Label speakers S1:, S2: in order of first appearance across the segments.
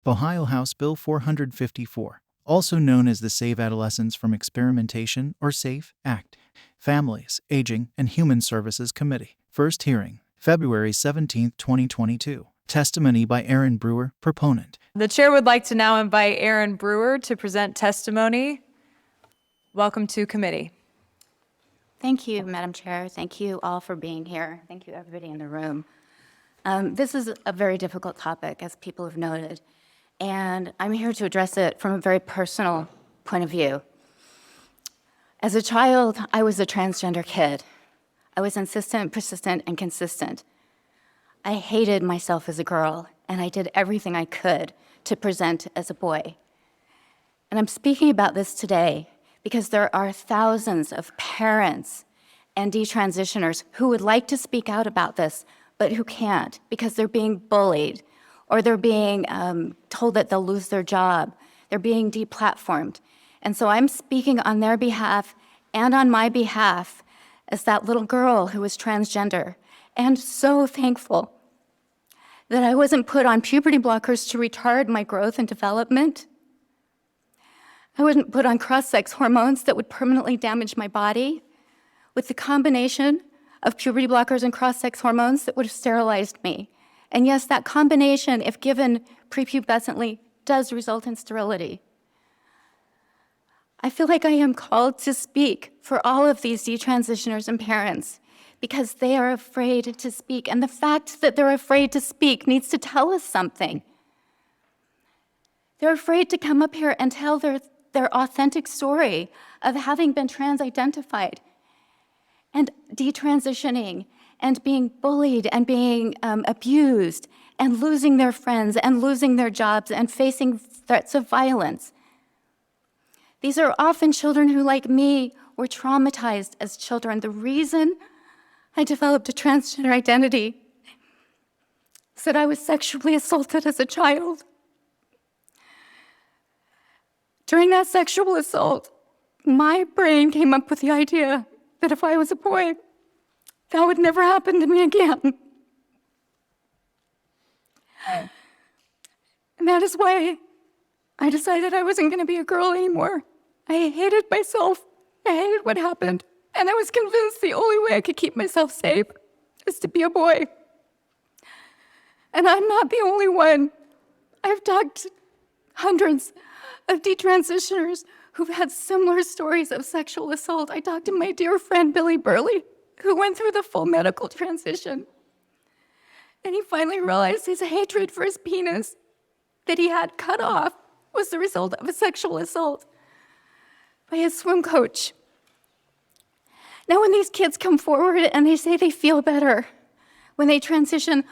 S1: Ohio House Bill 454, also known as the Save Adolescents from Experimentation or SAFE Act, Families, Aging, and Human Services Committee. First hearing, February 17, 2022. Testimony by Erin Brewer, proponent.
S2: The chair would like to now invite Erin Brewer to present testimony. Welcome to committee.
S3: Thank you, Madam Chair. Thank you all for being here. Thank you, everybody in the room. This is a very difficult topic, as people have noted, and I'm here to address it from a very personal point of view. As a child, I was a transgender kid. I was insistent, persistent, and consistent. I hated myself as a girl, and I did everything I could to present as a boy. And I'm speaking about this today because there are thousands of parents and detransitioners who would like to speak out about this, but who can't because they're being bullied, or they're being told that they'll lose their job. They're being deplatformed. And so I'm speaking on their behalf and on my behalf as that little girl who was transgender, and so thankful that I wasn't put on puberty blockers to retard my growth and development. I wasn't put on cross-sex hormones that would permanently damage my body, with the combination of puberty blockers and cross-sex hormones that would have sterilized me. And yes, that combination, if given prepubescently, does result in sterility. I feel like I am called to speak for all of these detransitioners and parents because they are afraid to speak. And the fact that they're afraid to speak needs to tell us something. They're afraid to come up here and tell their authentic story of having been trans-identified and detransitioning and being bullied and being abused and losing their friends and losing their jobs and facing threats of violence. These are often children who, like me, were traumatized as children. The reason I developed a transgender identity is that I was sexually assaulted as a child. During that sexual assault, my brain came up with the idea that if I was a boy, that would never happen to me again. And that is why I decided I wasn't going to be a girl anymore. I hated myself. I hated what happened. And I was convinced the only way I could keep myself safe is to be a boy. And I'm not the only one. I've talked to hundreds of detransitioners who've had similar stories of sexual assault. I talked to my dear friend Billy Burley, who went through the full medical transition. And he finally realized his hatred for his penis that he had cut off was the result of a sexual assault by his swim coach. Now, when these kids come forward and they say they feel better when they transition,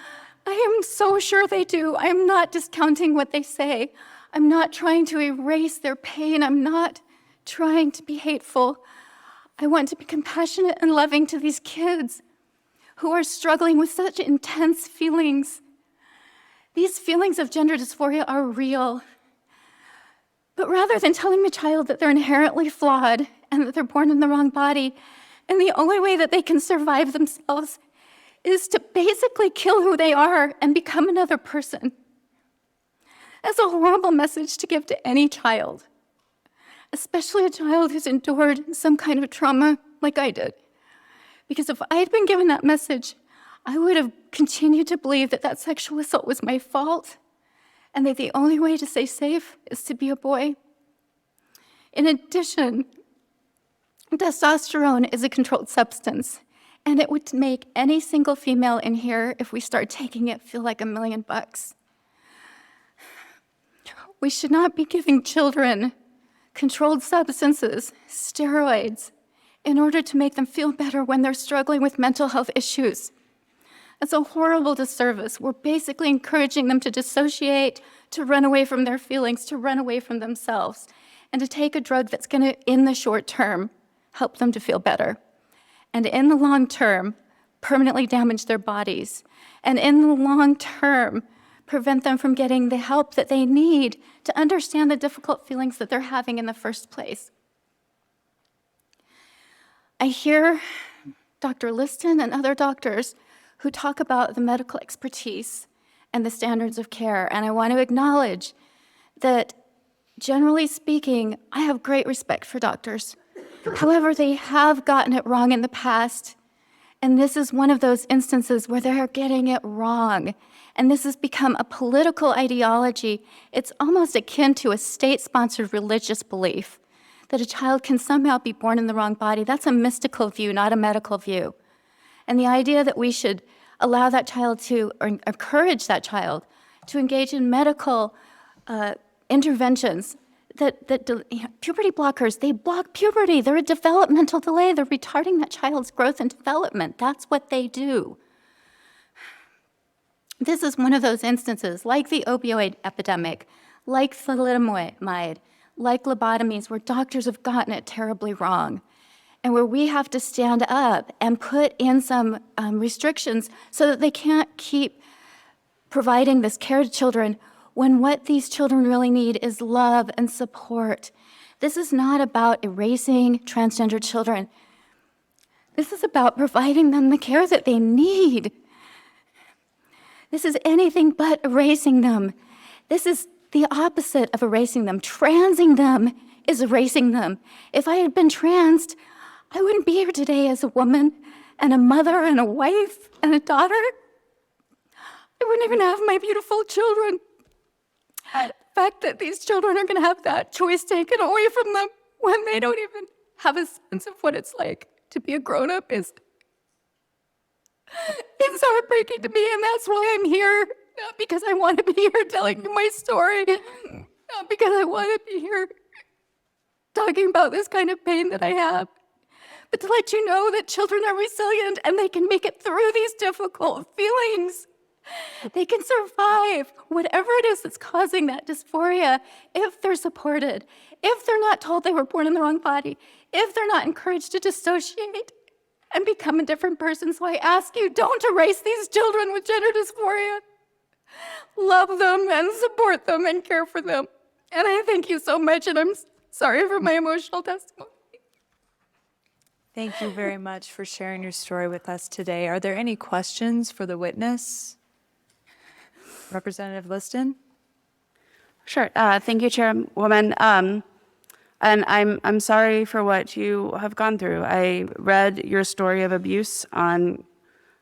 S3: I am so sure they do. I am not discounting what they say. I'm not trying to erase their pain. I'm not trying to be hateful. I want to be compassionate and loving to these kids who are struggling with such intense feelings. These feelings of gender dysphoria are real. But rather than telling the child that they're inherently flawed and that they're born in the wrong body, and the only way that they can survive themselves is to basically kill who they are and become another person, that's a horrible message to give to any child, especially a child who's endured some kind of trauma like I did. Because if I had been given that message, I would have continued to believe that that sexual assault was my fault and that the only way to stay safe is to be a boy. In addition, testosterone is a controlled substance, and it would make any single female in here, if we start taking it, feel like $1 million. We should not be giving children controlled substances, steroids, in order to make them feel better when they're struggling with mental health issues. That's a horrible disservice. We're basically encouraging them to dissociate, to run away from their feelings, to run away from themselves, and to take a drug that's going to, in the short term, help them to feel better, and in the long term, permanently damage their bodies, and in the long term, prevent them from getting the help that they need to understand the difficult feelings that they're having in the first place. I hear Dr. Liston and other doctors who talk about the medical expertise and the standards of care. And I want to acknowledge that, generally speaking, I have great respect for doctors. However, they have gotten it wrong in the past. And this is one of those instances where they're getting it wrong. And this has become a political ideology. It's almost akin to a state-sponsored religious belief that a child can somehow be born in the wrong body. That's a mystical view, not a medical view. And the idea that we should allow that child to, or encourage that child to engage in medical interventions puberty blockers, they block puberty. They're a developmental delay. They're retarding that child's growth and development. That's what they do. This is one of those instances, like the opioid epidemic, like thalidomide, like lobotomies, where doctors have gotten it terribly wrong, and where we have to stand up and put in some restrictions so that they can't keep providing this care to children when what these children really need is love and support. This is not about erasing transgender children. This is about providing them the care that they need. This is anything but erasing them. This is the opposite of erasing them. Transing them is erasing them. If I had been transed, I wouldn't be here today as a woman and a mother and a wife and a daughter. I wouldn't even have my beautiful children. The fact that these children are going to have that choice taken away from them when they don't even have a sense of what it's like to be a grown-up is heartbreaking to me, and that's why I'm here. Not because I want to be here telling you my story, not because I want to be here talking about this kind of pain that I have, but to let you know that children are resilient and they can make it through these difficult feelings. They can survive whatever it is that's causing that dysphoria if they're supported, if they're not told they were born in the wrong body, if they're not encouraged to dissociate and become a different person. So I ask you, don't erase these children with gender dysphoria. Love them and support them and care for them. And I thank you so much, and I'm sorry for my emotional testimony.
S2: Thank you very much for sharing your story with us today. Are there any questions for the witness? Representative Liston?
S4: Sure. Thank you, Chairwoman. And I'm sorry for what you have gone through. I read your story of abuse on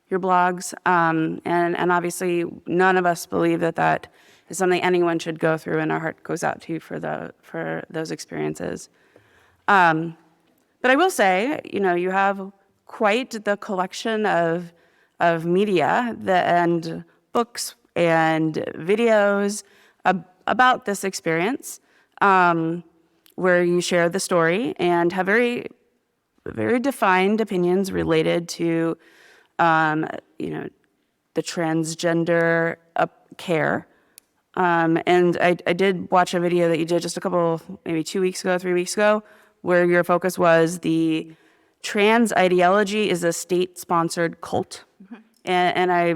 S4: your blogs, and obviously none of us believe that that is something anyone should go through, and our heart goes out to you for those experiences. But I will say, you have quite the collection of media and books and videos about this experience, where you share the story and have very, very defined opinions related to, the transgender care. And I did watch a video that you did just maybe 2 weeks ago, 3 weeks ago, where your focus was the trans ideology is a state-sponsored cult. Mm-hmm. And I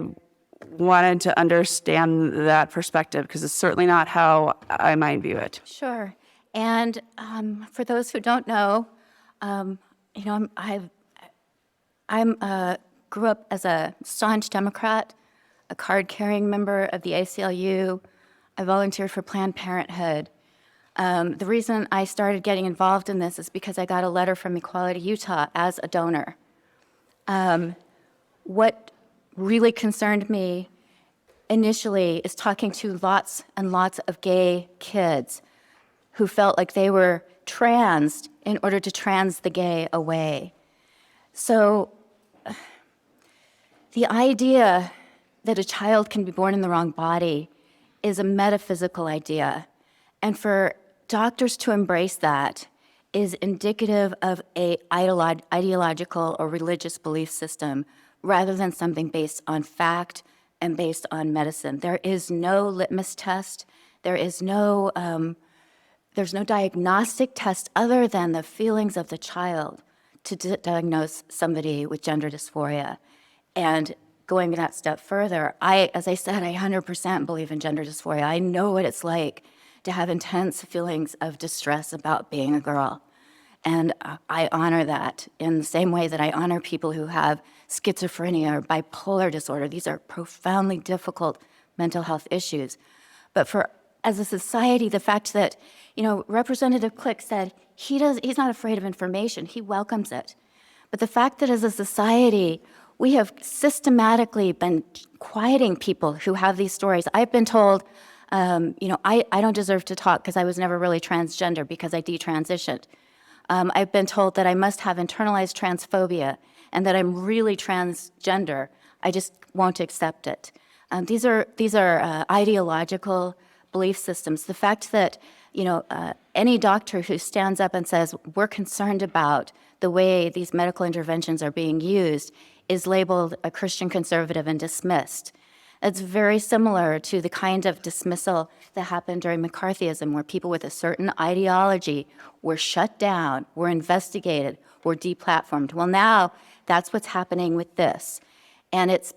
S4: wanted to understand that perspective, because it's certainly not how I might view it.
S3: Sure. And for those who don't know, I grew up as a staunch Democrat, a card-carrying member of the ACLU. I volunteered for Planned Parenthood. The reason I started getting involved in this is because I got a letter from Equality Utah as a donor. What really concerned me initially is talking to lots and lots of gay kids who felt like they were transed in order to trans the gay away. So the idea that a child can be born in the wrong body is a metaphysical idea. And for doctors to embrace that is indicative of a ideological or religious belief system rather than something based on fact and based on medicine. There is no litmus test. There's no diagnostic test other than the feelings of the child to diagnose somebody with gender dysphoria. And going that step further, as I said, I 100% believe in gender dysphoria. I know what it's like to have intense feelings of distress about being a girl. And I honor that in the same way that I honor people who have schizophrenia or bipolar disorder. These are profoundly difficult mental health issues. But as a society, the fact that, Representative Click said he's not afraid of information, he welcomes it. But the fact that as a society, we have systematically been quieting people who have these stories. I've been told, I don't deserve to talk because I was never really transgender because I detransitioned. I've been told that I must have internalized transphobia and that I'm really transgender. I just won't accept it. These are ideological belief systems. The fact that any doctor who stands up and says we're concerned about the way these medical interventions are being used is labeled a Christian conservative and dismissed. It's very similar to the kind of dismissal that happened during McCarthyism, where people with a certain ideology were shut down, were investigated, were deplatformed. Well, now that's what's happening with this. And it's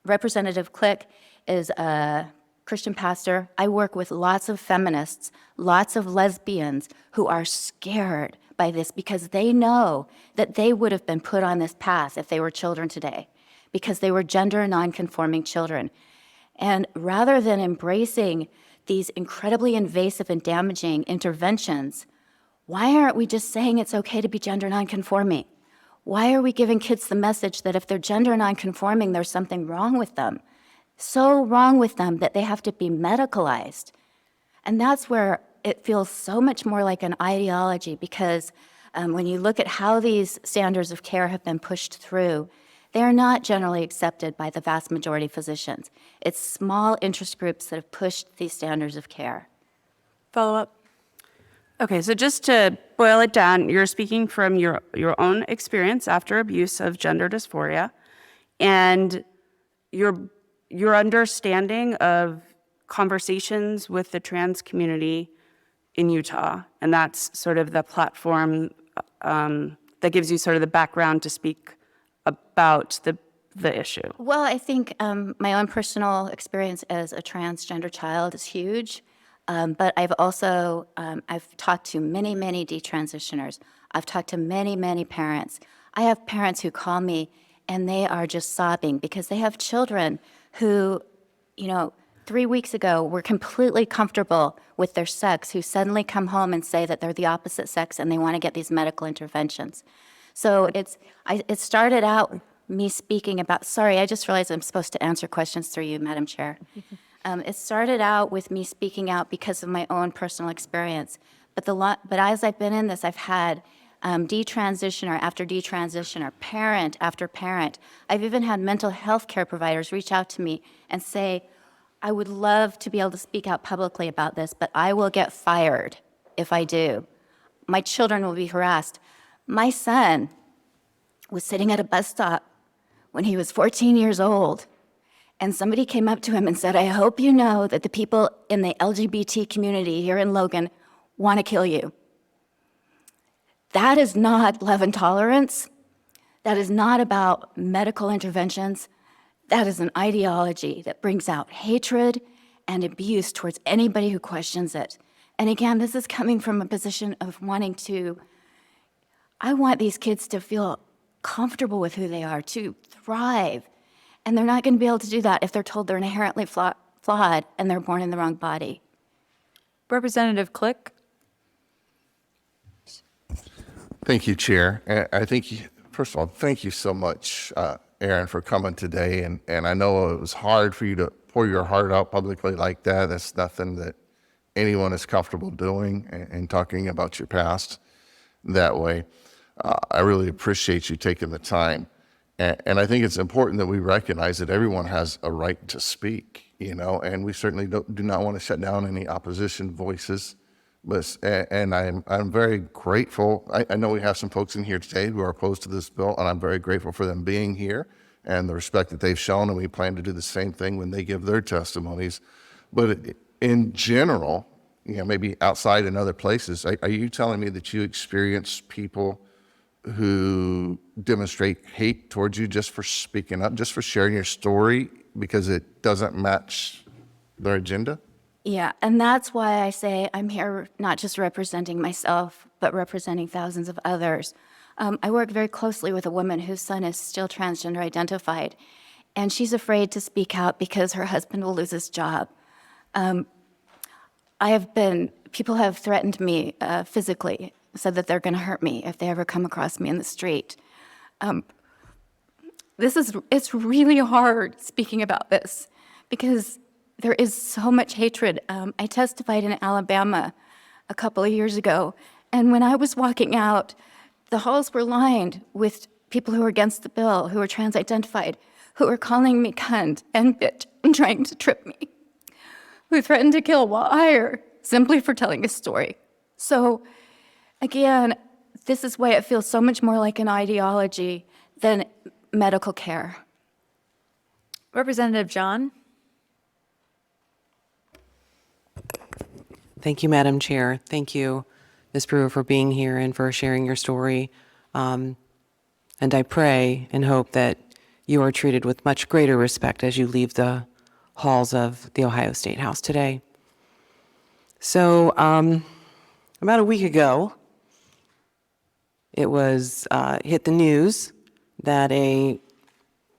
S3: Representative Click is a Christian pastor. I work with lots of feminists, lots of lesbians who are scared by this because they know that they would have been put on this path if they were children today, because they were gender nonconforming children. And rather than embracing these incredibly invasive and damaging interventions, why aren't we just saying it's okay to be gender nonconforming? Why are we giving kids the message that if they're gender nonconforming, there's something wrong with them? So wrong with them that they have to be medicalized. And that's where it feels so much more like an ideology, because when you look at how these standards of care have been pushed through, they are not generally accepted by the vast majority of physicians. It's small interest groups that have pushed these standards of care.
S2: Follow up.
S4: Okay, so just to boil it down, you're speaking from your own experience after abuse of gender dysphoria, and your understanding of conversations with the trans community in Utah, and that's sort of the platform that gives you sort of the background to speak about the issue.
S3: Well, I think my own personal experience as a transgender child is huge. But I've also, I've talked to many, many detransitioners. I've talked to many, many parents. I have parents who call me and they are just sobbing because they have children who, 3 weeks ago were completely comfortable with their sex, who suddenly come home and say that they're the opposite sex and they want to get these medical interventions. So it started out me speaking about, sorry, I just realized I'm supposed to answer questions through you, Madam Chair. It started out with me speaking out because of my own personal experience. But as I've been in this, I've had detransitioner after detransitioner, parent after parent. I've even had mental health care providers reach out to me and say, I would love to be able to speak out publicly about this, but I will get fired if I do. My children will be harassed. My son was sitting at a bus stop when he was 14 years old. And somebody came up to him and said, I hope you know that the people in the LGBT community here in Logan want to kill you. That is not love and tolerance. That is not about medical interventions. That is an ideology that brings out hatred and abuse towards anybody who questions it. And again, this is coming from a position of I want these kids to feel comfortable with who they are, to thrive. And they're not going to be able to do that if they're told they're inherently flawed and they're born in the wrong body.
S2: Representative Click.
S5: Thank you, Chair. I think, first of all, thank you so much, Erin, for coming today. And I know it was hard for you to pour your heart out publicly like that. That's nothing that anyone is comfortable doing, and talking about your past that way. I really appreciate you taking the time. And I think it's important that we recognize that everyone has a right to speak, and we certainly do not want to shut down any opposition voices. And I'm very grateful. I know we have some folks in here today who are opposed to this bill, and I'm very grateful for them being here and the respect that they've shown, and we plan to do the same thing when they give their testimonies. But in general, maybe outside in other places, are you telling me that you experience people who demonstrate hate towards you just for speaking up, just for sharing your story because it doesn't match their agenda?
S3: Yeah, and that's why I say I'm here not just representing myself, but representing thousands of others. I work very closely with a woman whose son is still transgender identified, and she's afraid to speak out because her husband will lose his job. People have threatened me physically, said that they're going to hurt me if they ever come across me in the street. It's really hard speaking about this because there is so much hatred. I testified in Alabama a couple of years ago, and when I was walking out, the halls were lined with people who were against the bill, who were trans-identified, who were calling me cunt and bitch and trying to trip me, who threatened to kill Wire simply for telling a story. So, again, this is why it feels so much more like an ideology than medical care.
S2: Representative John?
S6: Thank you, Madam Chair. Thank you, Ms. Brewer, for being here and for sharing your story. And I pray and hope that you are treated with much greater respect as you leave the halls of the Ohio State House today. So, about a week ago, it was hit the news that a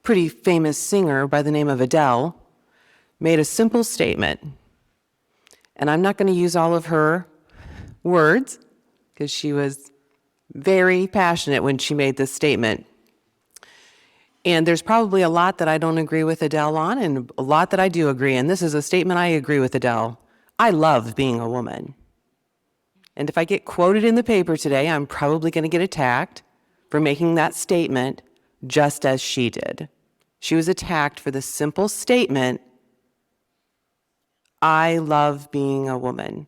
S6: pretty famous singer by the name of Adele made a simple statement. And I'm not going to use all of her words because she was very passionate when she made this statement. And there's probably a lot that I don't agree with Adele on and a lot that I do agree. And this is a statement I agree with Adele. I love being a woman. And if I get quoted in the paper today, I'm probably going to get attacked for making that statement just as she did. She was attacked for the simple statement, I love being a woman.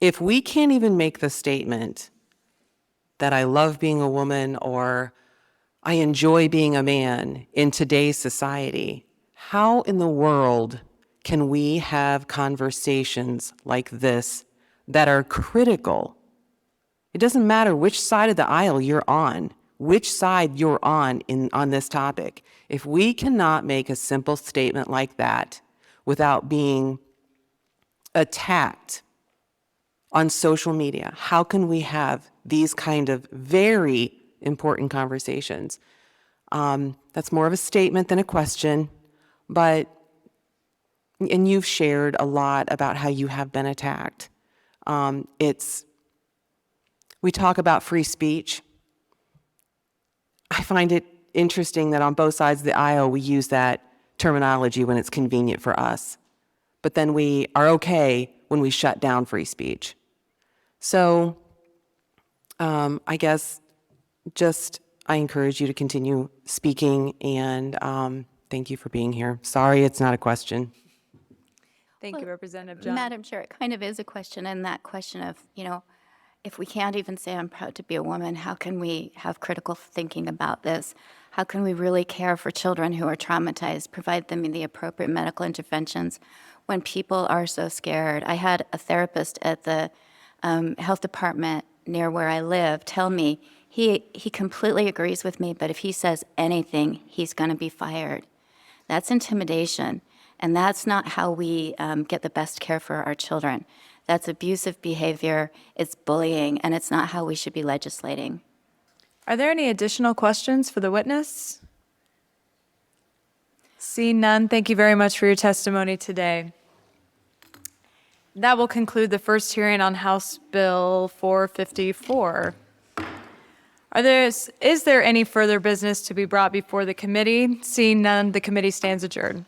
S6: If we can't even make the statement that I love being a woman or I enjoy being a man in today's society, how in the world can we have conversations like this that are critical? It doesn't matter which side of the aisle you're on, which side you're on this topic. If we cannot make a simple statement like that without being attacked on social media, how can we have these kind of very important conversations? That's more of a statement than a question, and you've shared a lot about how you have been attacked. We talk about free speech. I find it interesting that on both sides of the aisle, we use that terminology when it's convenient for us. But then we are okay when we shut down free speech. So I guess I encourage you to continue speaking and thank you for being here. Sorry, it's not a question.
S2: Thank you, Representative John.
S3: Madam Chair, it kind of is a question, and that question of, if we can't even say I'm proud to be a woman, how can we have critical thinking about this? How can we really care for children who are traumatized, provide them the appropriate medical interventions when people are so scared? I had a therapist at the health department near where I live tell me he completely agrees with me, but if he says anything, he's going to be fired. That's intimidation, and that's not how we get the best care for our children. That's abusive behavior, it's bullying, and it's not how we should be legislating.
S2: Are there any additional questions for the witness? Seeing none, thank you very much for your testimony today. That will conclude the first hearing on House Bill 454. Is there any further business to be brought before the committee? Seeing none, the committee stands adjourned.